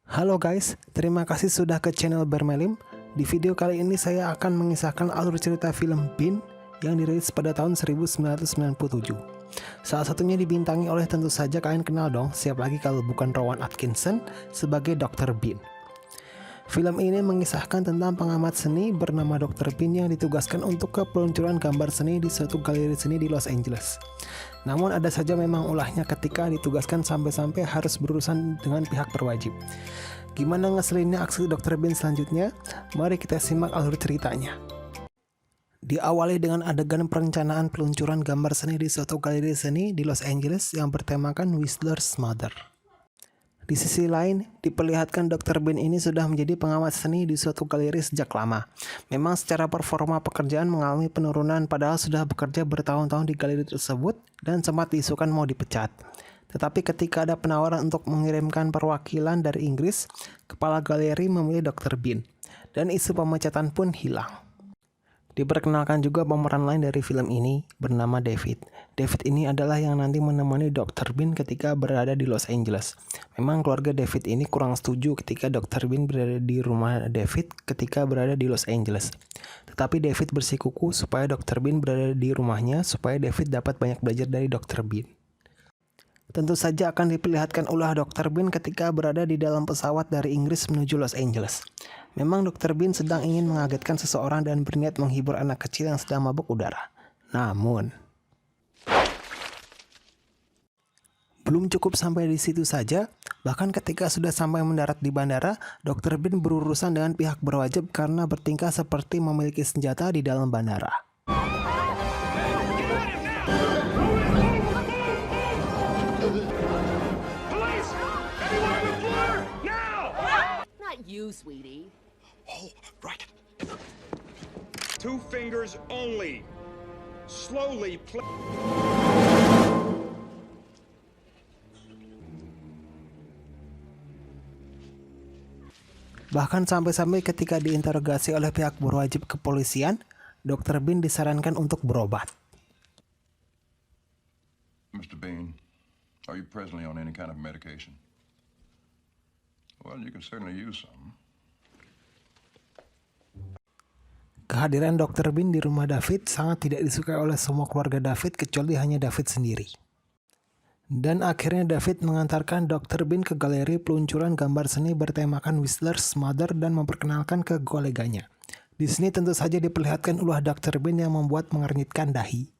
Halo guys, terima kasih sudah ke channel Bermelim. Di video kali ini saya akan mengisahkan alur cerita film Bean yang dirilis pada tahun 1997. Salah satunya dibintangi oleh, tentu saja kalian kenal dong, siapa lagi kalau bukan Rowan Atkinson sebagai Dr. Bean. Film ini mengisahkan tentang pengamat seni bernama Dr. Bean yang ditugaskan untuk ke peluncuran gambar seni di suatu galeri seni di Los Angeles. Namun ada saja memang ulahnya ketika ditugaskan sampai-sampai harus berurusan dengan pihak berwajib. Gimana ngeselinnya aksi Dr. Bean selanjutnya? Mari kita simak alur ceritanya. Diawali dengan adegan perencanaan peluncuran gambar seni di suatu galeri seni di Los Angeles yang bertemakan Whistler's Mother. Di sisi lain, diperlihatkan Dr. Bean ini sudah menjadi pengamat seni di suatu galeri sejak lama. Memang secara performa pekerjaan mengalami penurunan padahal sudah bekerja bertahun-tahun di galeri tersebut dan sempat diisukan mau dipecat. Tetapi ketika ada penawaran untuk mengirimkan perwakilan dari Inggris, kepala galeri memilih Dr. Bean, dan isu pemecatan pun hilang. Diperkenalkan juga pemeran lain dari film ini bernama David. David ini adalah yang nanti menemani Dr. Bean ketika berada di Los Angeles. Memang keluarga David ini kurang setuju ketika Dr. Bean berada di rumah David ketika berada di Los Angeles. Tetapi David bersikukuh supaya Dr. Bean berada di rumahnya supaya David dapat banyak belajar dari Dr. Bean. Tentu saja akan diperlihatkan ulah Dr. Bean ketika berada di dalam pesawat dari Inggris menuju Los Angeles. Memang Dr. Bean sedang ingin mengagetkan seseorang dan berniat menghibur anak kecil yang sedang mabuk udara. Namun, belum cukup sampai di situ saja. Bahkan ketika sudah sampai mendarat di bandara, Dr. Bean berurusan dengan pihak berwajib karena bertingkah seperti memiliki senjata di dalam bandara. You, sweetie. Oh, right. 2 fingers only. Slowly play. Bahkan sampai-sampai ketika diinterogasi oleh pihak berwajib kepolisian, Dr. Bean disarankan untuk berobat. Mr. Bean, are you presently on any kind of medication? Well, you can certainly use some. Kehadiran Dr. Bean di rumah David sangat tidak disukai oleh semua keluarga David kecuali hanya David sendiri. Dan akhirnya David mengantarkan Dr. Bean ke galeri peluncuran gambar seni bertemakan Whistler's Mother dan memperkenalkan ke koleganya. Di sini tentu saja diperlihatkan ulah Dr. Bean yang membuat mengernyitkan dahi.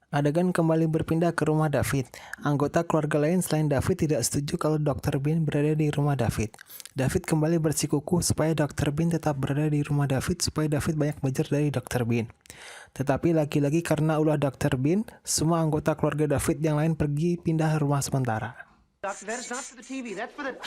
Adegan kembali berpindah ke rumah David. Anggota keluarga lain selain David tidak setuju kalau Dr. Bean berada di rumah David. David kembali bersikukuh supaya Dr. Bean tetap berada di rumah David supaya David banyak belajar dari Dr. Bean. Tetapi lagi-lagi karena ulah Dr. Bean, semua anggota keluarga David yang lain pergi pindah rumah sementara. Doctor, that is not for the TV. That's for the...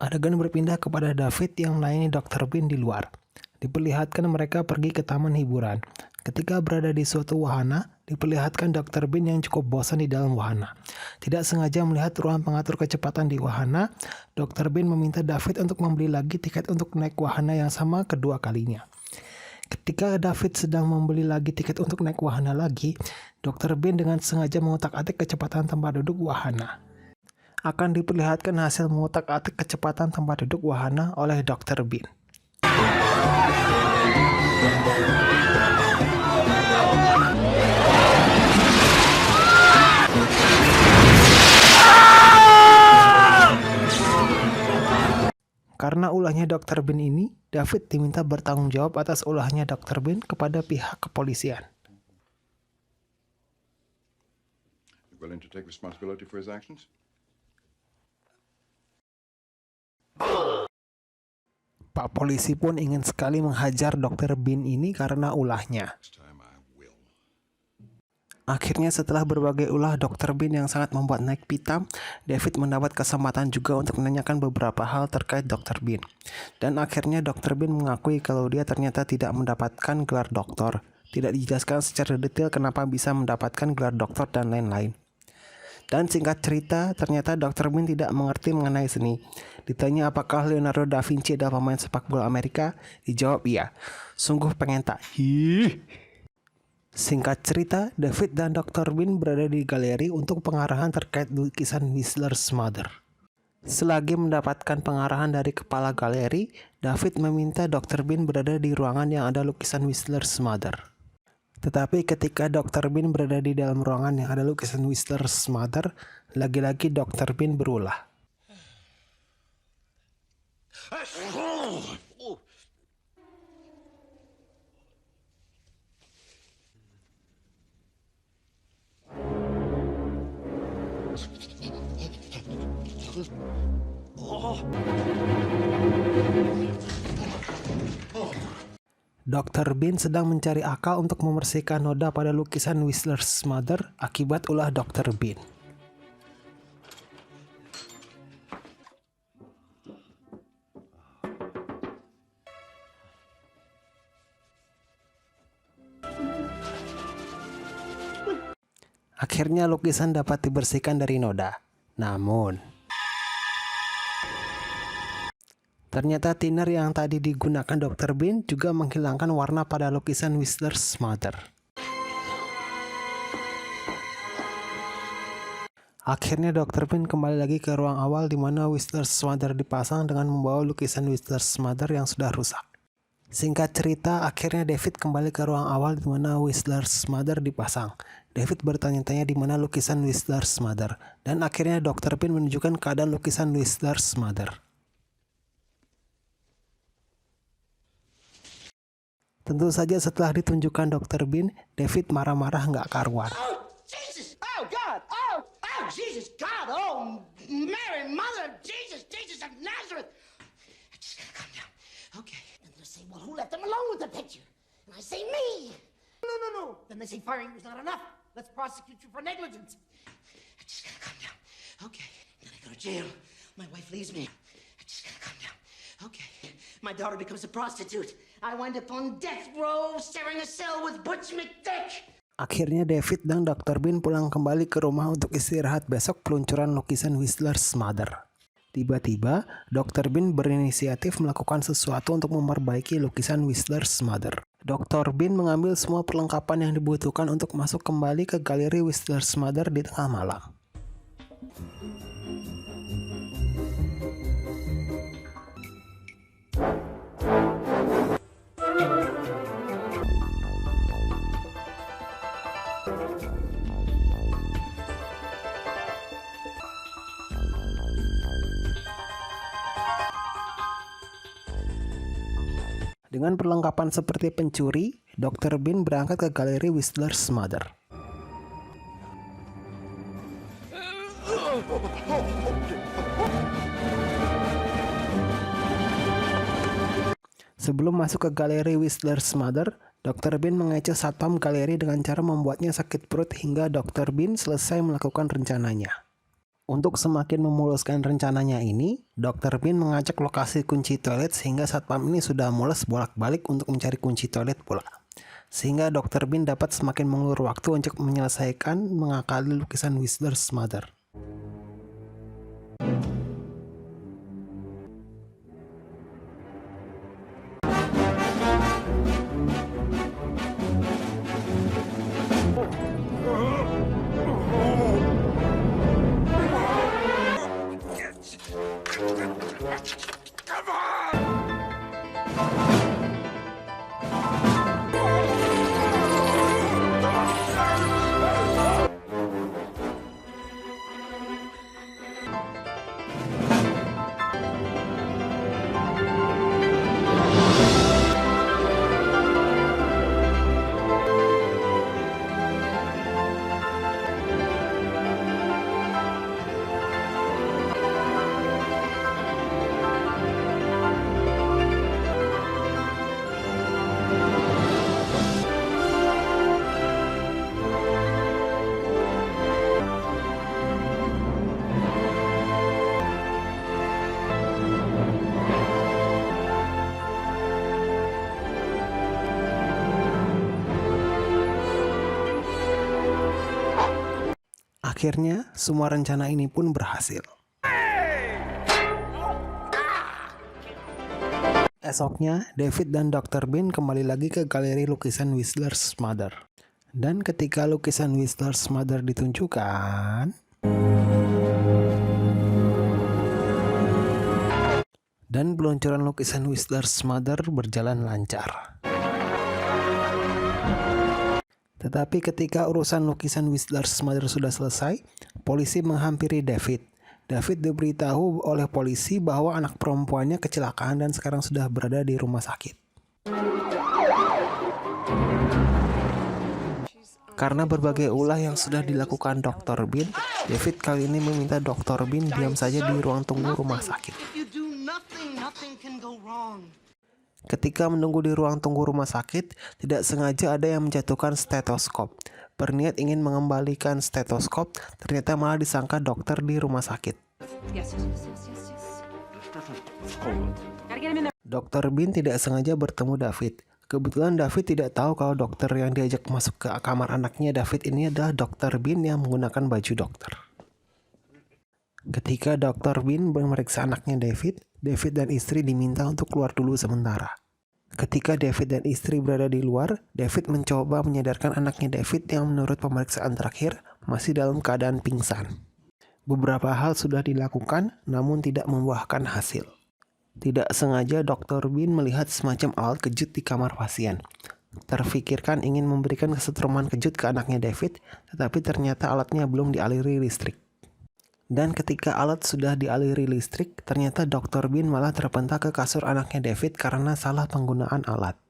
Adegan berpindah kepada David yang melayani Dr. Bean di luar. Diperlihatkan mereka pergi ke taman hiburan. Ketika berada di suatu wahana, diperlihatkan Dr. Bean yang cukup bosan di dalam wahana. Tidak sengaja melihat ruang pengatur kecepatan di wahana, Dr. Bean meminta David untuk membeli lagi tiket untuk naik wahana yang sama kedua kalinya. Ketika David sedang membeli lagi tiket untuk naik wahana lagi, Dr. Bean dengan sengaja mengutak-atik kecepatan tempat duduk wahana. Akan diperlihatkan hasil mengutak-atik kecepatan tempat duduk wahana oleh Dr. Bean. Karena ulahnya Dr. Bean ini, David diminta bertanggung jawab atas ulahnya Dr. Bean kepada pihak kepolisian. Willing to take responsibility for his actions? Pak polisi pun ingin sekali menghajar Dr. Bean ini karena ulahnya. Akhirnya setelah berbagai ulah Dr. Bean yang sangat membuat naik pitam, David mendapat kesempatan juga untuk menanyakan beberapa hal terkait Dr. Bean. Dan akhirnya Dr. Bean mengakui kalau dia ternyata tidak mendapatkan gelar doktor. Tidak dijelaskan secara detail kenapa bisa mendapatkan gelar doktor dan lain-lain. Dan singkat cerita, ternyata Dr. Bean tidak mengerti mengenai seni. Ditanya apakah Leonardo da Vinci adalah pemain sepak bola Amerika, dijawab iya. Sungguh pengen tak. Singkat cerita, David dan Dr. Bean berada di galeri untuk pengarahan terkait lukisan Whistler's Mother. Selagi mendapatkan pengarahan dari kepala galeri, David meminta Dr. Bean berada di ruangan yang ada lukisan Whistler's Mother. Tetapi ketika Dr. Bean berada di dalam ruangan yang ada lukisan Whistler's Mother, lagi-lagi Dr. Bean berulah. Dr. Bean sedang mencari akal untuk membersihkan noda pada lukisan Whistler's Mother akibat ulah Dr. Bean. Akhirnya lukisan dapat dibersihkan dari noda. Namun, ternyata thinner yang tadi digunakan Dr. Bean juga menghilangkan warna pada lukisan Whistler's Mother. Akhirnya Dr. Bean kembali lagi ke ruang awal di mana Whistler's Mother dipasang dengan membawa lukisan Whistler's Mother yang sudah rusak. Singkat cerita, akhirnya David kembali ke ruang awal di mana Whistler's Mother dipasang. David bertanya-tanya di mana lukisan Whistler's Mother, dan akhirnya Dr. Bean menunjukkan keadaan lukisan Whistler's Mother. Tentu saja setelah ditunjukkan Dr. Bean, David marah-marah nggak karuan. Oh, Jesus! Oh, God! Oh, Jesus! God! Oh, Mary, Mother, Jesus of Nazareth! I just gotta calm down. Okay. And they say, well, who let them alone with the picture? And I say, me! No. Then they say firing was not enough. Let's prosecute you for negligence. I just gotta calm down. Okay. Then I go to jail. My wife leaves me. I just gotta calm down. Okay. My daughter becomes a prostitute. I wind up on death row, sharing a cell with Butch McDick. Akhirnya David dan Dr. Bean pulang kembali ke rumah untuk istirahat besok peluncuran lukisan Whistler's Mother. Tiba-tiba, Dr. Bean berinisiatif melakukan sesuatu untuk memperbaiki lukisan Whistler's Mother. Dr. Bean mengambil semua perlengkapan yang dibutuhkan untuk masuk kembali ke galeri Whistler's Mother di tengah malam. Dengan perlengkapan seperti pencuri, Dr. Bean berangkat ke galeri Whistler's Mother. Sebelum masuk ke galeri Whistler's Mother, Dr. Bean mengecoh satpam galeri dengan cara membuatnya sakit perut hingga Dr. Bean selesai melakukan rencananya. Untuk semakin memuluskan rencananya ini, Dr. Bean mengacak lokasi kunci toilet sehingga satpam ini sudah mules bolak-balik untuk mencari kunci toilet pula. Sehingga Dr. Bean dapat semakin mengulur waktu untuk menyelesaikan mengakali lukisan Whistler's Mother. Akhirnya, semua rencana ini pun berhasil. Esoknya, David dan Dr. Bean kembali lagi ke galeri lukisan Whistler's Mother. Dan ketika lukisan Whistler's Mother ditunjukkan, dan peluncuran lukisan Whistler's Mother berjalan lancar. Tetapi ketika urusan lukisan Whistler's Mother sudah selesai, polisi menghampiri David. David diberitahu oleh polisi bahwa anak perempuannya kecelakaan dan sekarang sudah berada di rumah sakit. Karena berbagai ulah yang sudah dilakukan Dr. Bean, David kali ini meminta Dr. Bean diam saja di ruang tunggu rumah sakit. Ketika menunggu di ruang tunggu rumah sakit, tidak sengaja ada yang menjatuhkan stetoskop. Berniat ingin mengembalikan stetoskop, ternyata malah disangka dokter di rumah sakit. Dr. Bean tidak sengaja bertemu David. Kebetulan David tidak tahu kalau dokter yang diajak masuk ke kamar anaknya David ini adalah Dr. Bean yang menggunakan baju dokter. Ketika Dr. Bean memeriksa anaknya David dan istri diminta untuk keluar dulu sementara. Ketika David dan istri berada di luar, David mencoba menyadarkan anaknya David yang menurut pemeriksaan terakhir masih dalam keadaan pingsan. Beberapa hal sudah dilakukan namun tidak membuahkan hasil. Tidak sengaja Dr. Bean melihat semacam alat kejut di kamar pasien. Terfikirkan ingin memberikan kesetruman kejut ke anaknya David, tetapi ternyata alatnya belum dialiri listrik. Dan ketika alat sudah dialiri listrik, ternyata Dr. Bean malah terpental ke kasur anaknya David karena salah penggunaan alat.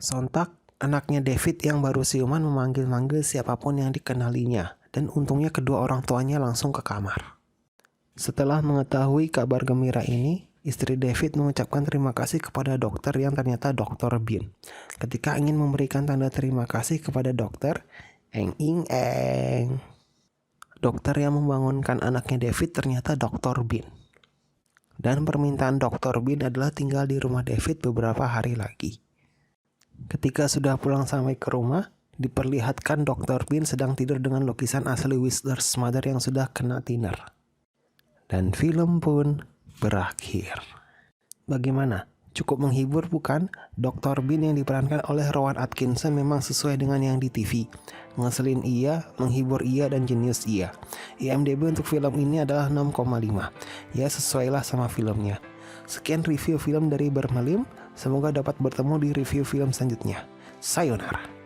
Sontak, anaknya David yang baru siuman memanggil-manggil siapapun yang dikenalinya, dan untungnya kedua orang tuanya langsung ke kamar. Setelah mengetahui kabar gembira ini, istri David mengucapkan terima kasih kepada dokter yang ternyata Dr. Bean. Ketika ingin memberikan tanda terima kasih kepada dokter, eng. Dokter yang membangunkan anaknya David ternyata Dr. Bean. Dan permintaan Dr. Bean adalah tinggal di rumah David beberapa hari lagi. Ketika sudah pulang sampai ke rumah, diperlihatkan Dr. Bean sedang tidur dengan lukisan asli Whistler's Mother yang sudah kena thinner. Dan film pun berakhir. Bagaimana? Cukup menghibur bukan? Dr. Bean yang diperankan oleh Rowan Atkinson memang sesuai dengan yang di TV. Ngeselin iya, menghibur iya, dan jenius iya. IMDb untuk film ini adalah 6,5. Ya sesuailah sama filmnya. Sekian review film dari Bermelim. Semoga dapat bertemu di review film selanjutnya. Sayonara.